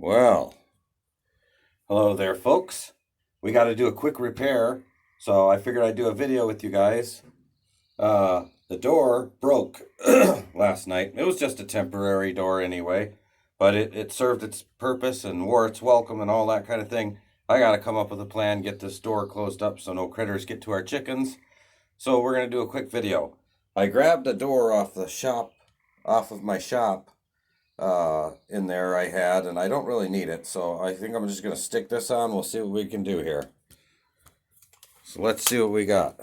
Well, hello there, folks. We got to do a quick repair, so I figured I'd do a video with you guys. The door broke last night. It was just a temporary door anyway, but it served its purpose and wore its welcome and all that kind of thing. I got to come up with a plan, get this door closed up so no critters get to our chickens. So we're going to do a quick video. I grabbed a door off of my shop in there I had, and I don't really need it, so I think I'm just going to stick this on. We'll see what we can do here. So let's see what we got.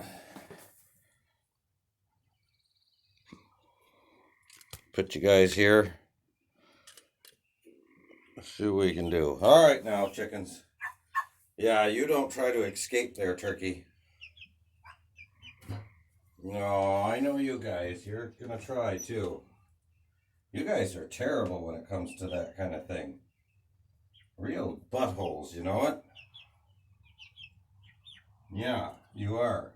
Put you guys here. Let's see what we can do. All right now, chickens. Yeah, you don't try to escape there, turkey. No, I know you guys. You're going to try too. You guys are terrible when it comes to that kind of thing. Real buttholes, you know it? Yeah, you are.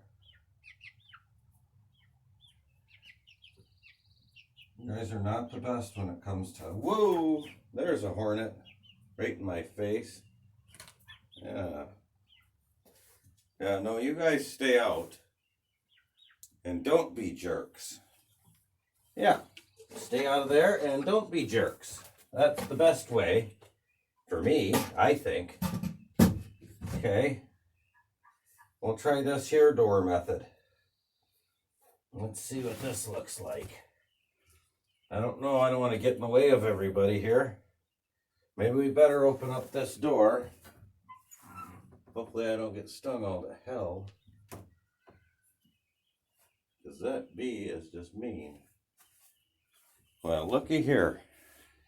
You guys are not the best when it comes to... Whoa! There's a hornet. Right in my face. Yeah. Yeah, no, you guys stay out. And don't be jerks. Yeah. Stay out of there and don't be jerks. That's the best way. For me, I think. Okay. We'll try this here door method. Let's see what this looks like. I don't know. I don't want to get in the way of everybody here. Maybe we better open up this door. Hopefully I don't get stung all to hell. Because that bee is just mean. Well, looky here.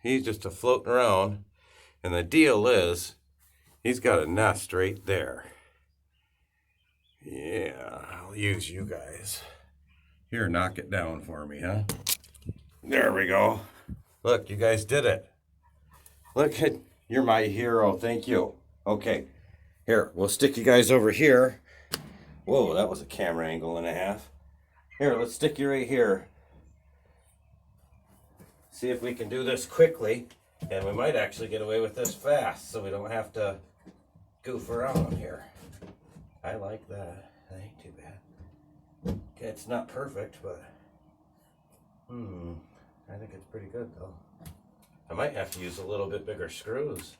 He's just floating around. And the deal is, he's got a nest right there. Yeah, I'll use you guys. Here, knock it down for me, huh? There we go. Look, you guys did it. Look, you're my hero. Thank you. Okay, here, we'll stick you guys over here. Whoa, that was a camera angle and a half. Here, let's stick you right here. See if we can do this quickly. And we might actually get away with this fast so we don't have to goof around here. I like that. That ain't too bad. Okay, it's not perfect, but I think it's pretty good though. I might have to use a little bit bigger screws.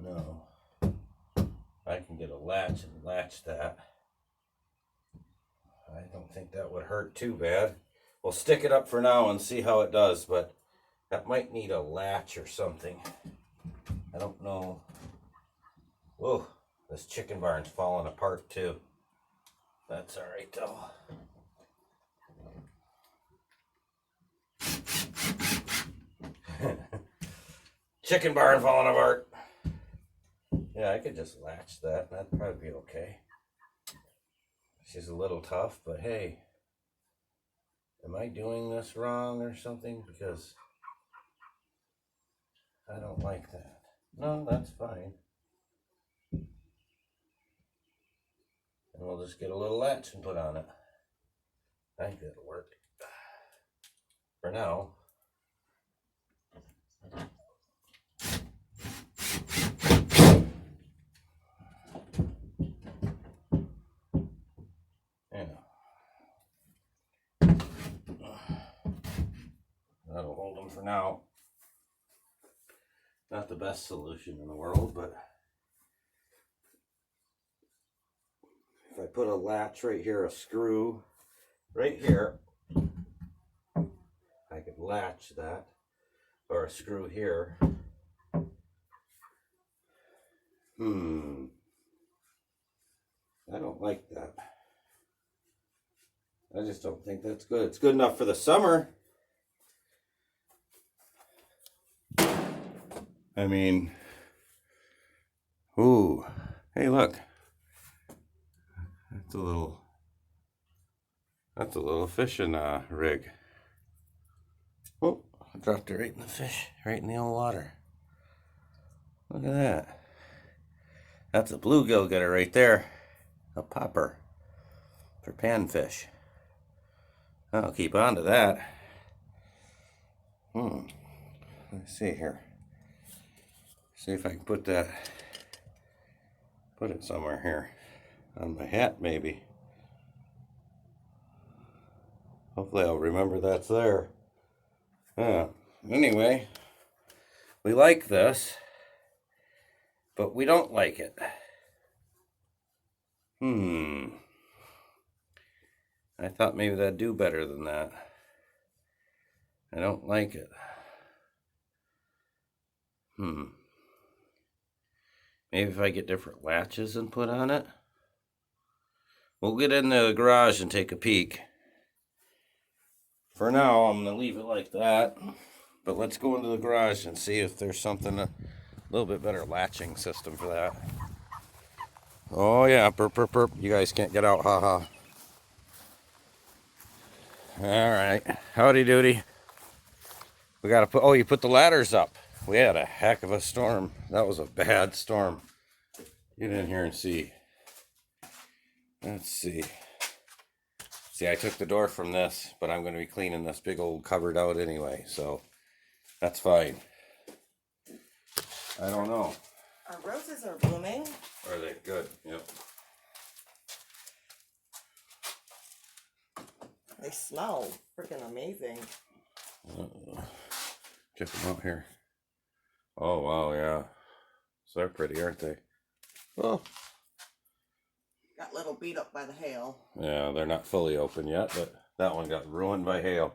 No. I can get a latch and latch that. I don't think that would hurt too bad. We'll stick it up for now and see how it does, but that might need a latch or something. I don't know. Whoa, this chicken barn's falling apart too. That's all right though. Chicken barn falling apart. Yeah, I could just latch that. That'd probably be okay. She's a little tough, but hey. Am I doing this wrong or something? Because I don't like that. No, that's fine. And we'll just get a little latch and put on it. I think that'll work. For now. That'll hold them for now. Not the best solution in the world, but if I put a latch right here, a screw right here, I could latch that, or a screw here. I don't like that. I just don't think that's good. It's good enough for the summer. I mean, ooh, hey, look. That's a little fishing rig. Oh, I dropped it right in the fish, right in the old water. Look at that. That's a bluegill getter right there. a popper for panfish. I'll keep on to that. Let's see here. See if I can put it somewhere here. On my hat, maybe. Hopefully I'll remember that's there. Anyway, we like this, but we don't like it. I thought maybe that'd do better than that. I don't like it. Maybe if I get different latches and put on it. We'll get in the garage and take a peek. For now, I'm going to leave it like that. But let's go into the garage and see if there's something, a little bit better latching system for that. Oh yeah, burp, burp, burp. You guys can't get out, haha. Alright, howdy doody. We gotta put, you put the ladders up. We had a heck of a storm. That was a bad storm. Get in here and see. Let's see. See, I took the door from this, but I'm going to be cleaning this big old cupboard out anyway, so that's fine. I don't know. Our roses are blooming. Are they? Good. Yep. They smell freaking amazing. Check them out here. Oh, wow, yeah. So they're pretty, aren't they? Oh. Got a little beat up by the hail. Yeah, they're not fully open yet, but that one got ruined by hail.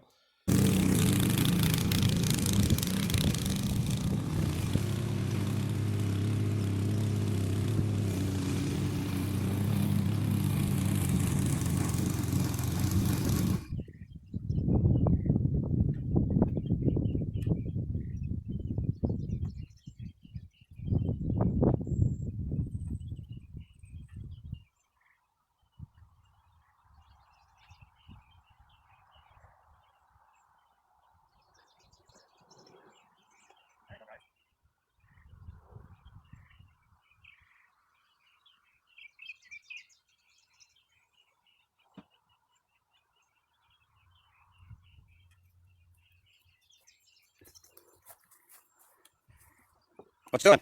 What's doing?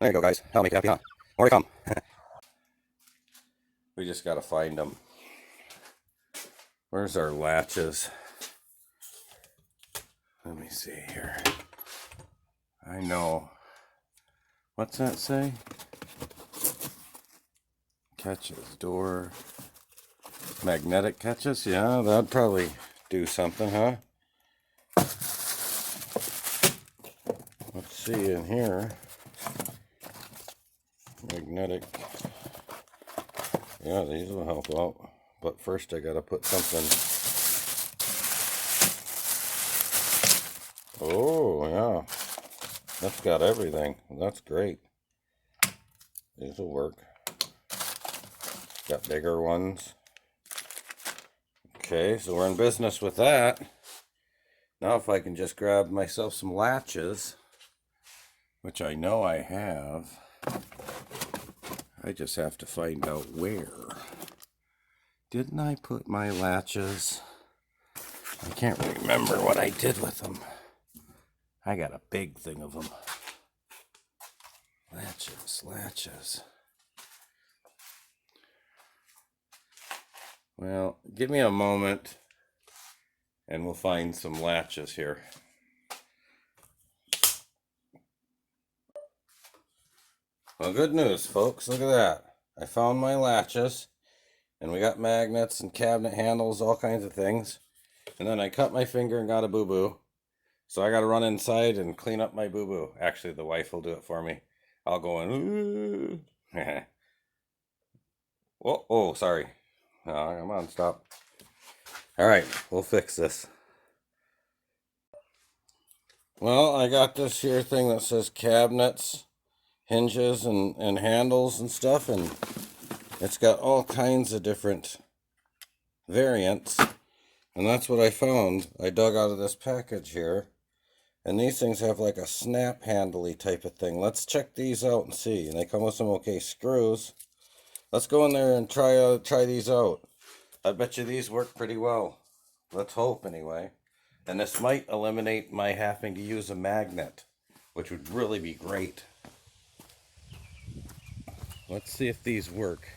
There you go, guys. That'll make you happy, huh? More to come. We just gotta find them. Where's our latches? Let me see here. I know. What's that say? Catches, door. Magnetic catches? Yeah, that'd probably do something, huh? Let's see in here. Magnetic. Yeah, these will help out. But first I gotta put something. Oh, yeah. That's got everything. That's great. These will work. Got bigger ones. Okay, so we're in business with that. Now if I can just grab myself some latches, which I know I have. I just have to find out where. Didn't I put my latches? I can't remember what I did with them. I got a big thing of them. Latches. Well, give me a moment and we'll find some latches here. Well, good news, folks. Look at that. I found my latches, and we got magnets and cabinet handles, all kinds of things. And then I cut my finger and got a boo-boo. So I got to run inside and clean up my boo-boo. Actually, the wife will do it for me. I'll go in. Ooh. Oh, sorry. Oh, come on, stop. All right, we'll fix this. Well, I got this here thing that says cabinets, hinges, and handles and stuff, and it's got all kinds of different variants, and that's what I found. I dug out of this package here, And these things have like a snap handly type of thing. Let's check these out and see. And they come with some okay screws. Let's go in there and try these out. I bet you these work pretty well. Let's hope anyway. And this might eliminate my having to use a magnet, which would really be great. Let's see if these work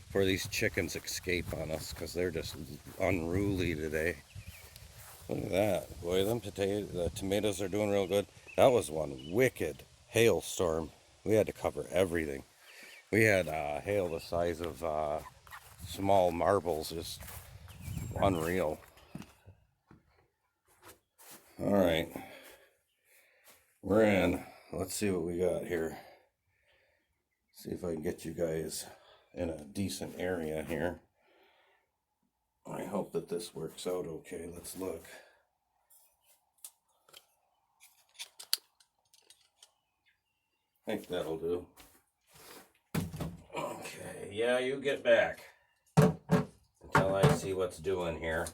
before these chickens escape on us, because they're just unruly today. Look at that. Boy, the tomatoes are doing real good. That was one wicked hailstorm. We had to cover everything. We had hail the size of small marbles. Just unreal. All right. We're in. Let's see what we got here. See if I can get you guys in a decent area here. I hope that this works out okay. Let's look. I think that'll do. Okay, yeah, you get back until I see what's doing here.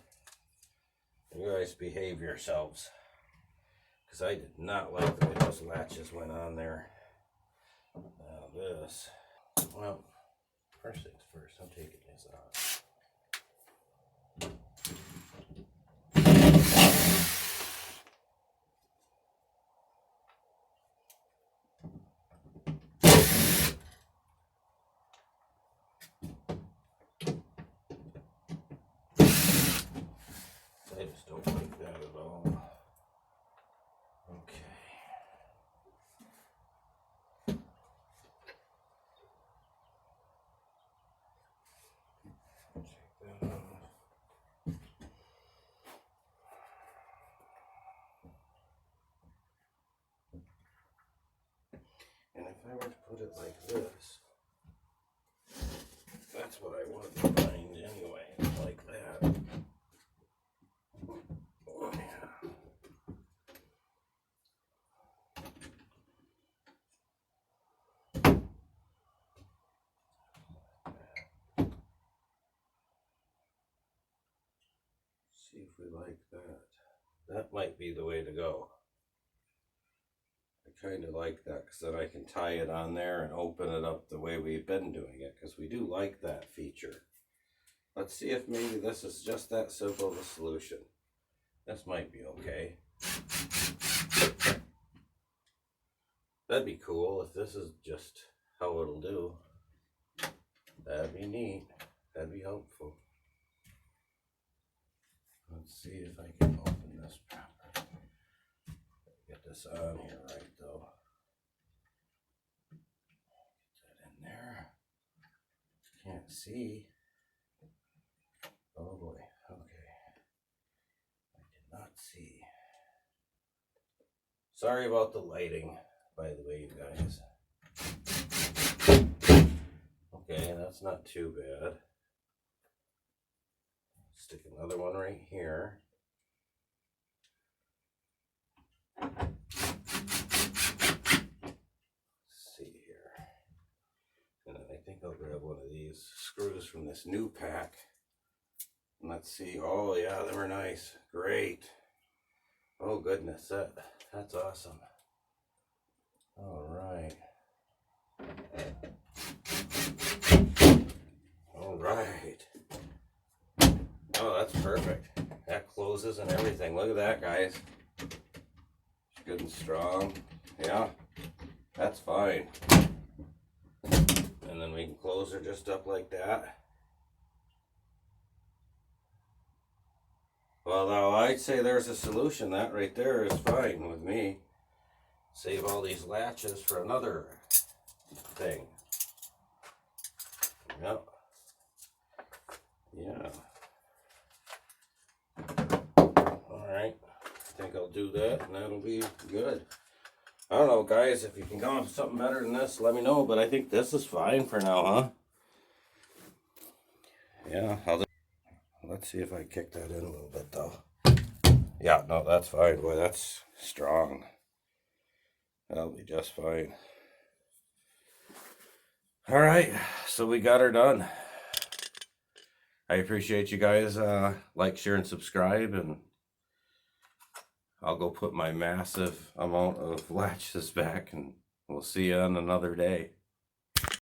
You guys behave yourselves, because I did not like the way those latches went on there. Now this, well, first things first, I'm taking this off. I just don't like that at all. Okay. Take that off. And if I were to put it like this, that's what I want to find anyway, like that. Oh, yeah. See if we like that. That might be the way to go. I kind of like that, because then I can tie it on there and open it up the way we've been doing it, because we do like that feature. Let's see if maybe this is just that simple of a solution. This might be okay. That'd be cool if this is just how it'll do. That'd be neat. That'd be helpful. Let's see if I can open this proper. Get this on here right though. Get that in there. Can't see. Oh boy. Okay. I did not see. Sorry about the lighting, by the way, you guys. Okay, that's not too bad. Stick another one right here. Let's see here. And then I think I'll grab one of these screws from this new pack. And let's see. Oh yeah, they were nice. Great. Oh goodness, that's awesome. All right. All right. Oh, that's perfect. That closes and everything. Look at that, guys. Good and strong. Yeah, that's fine. And then we can close her just up like that. Well, now I'd say there's a solution. That right there is fine with me. Save all these latches for another thing. Yep. Yeah. Alright. I think I'll do that and that'll be good. I don't know, guys. If you can come up with something better than this, let me know. But I think this is fine for now, huh? Yeah. Let's see if I kick that in a little bit, though. Yeah, no, that's fine. Boy, that's strong. That'll be just fine. All right, so we got her done. I appreciate you guys like, share, and subscribe, and I'll go put my massive amount of latches back, and we'll see you on another day.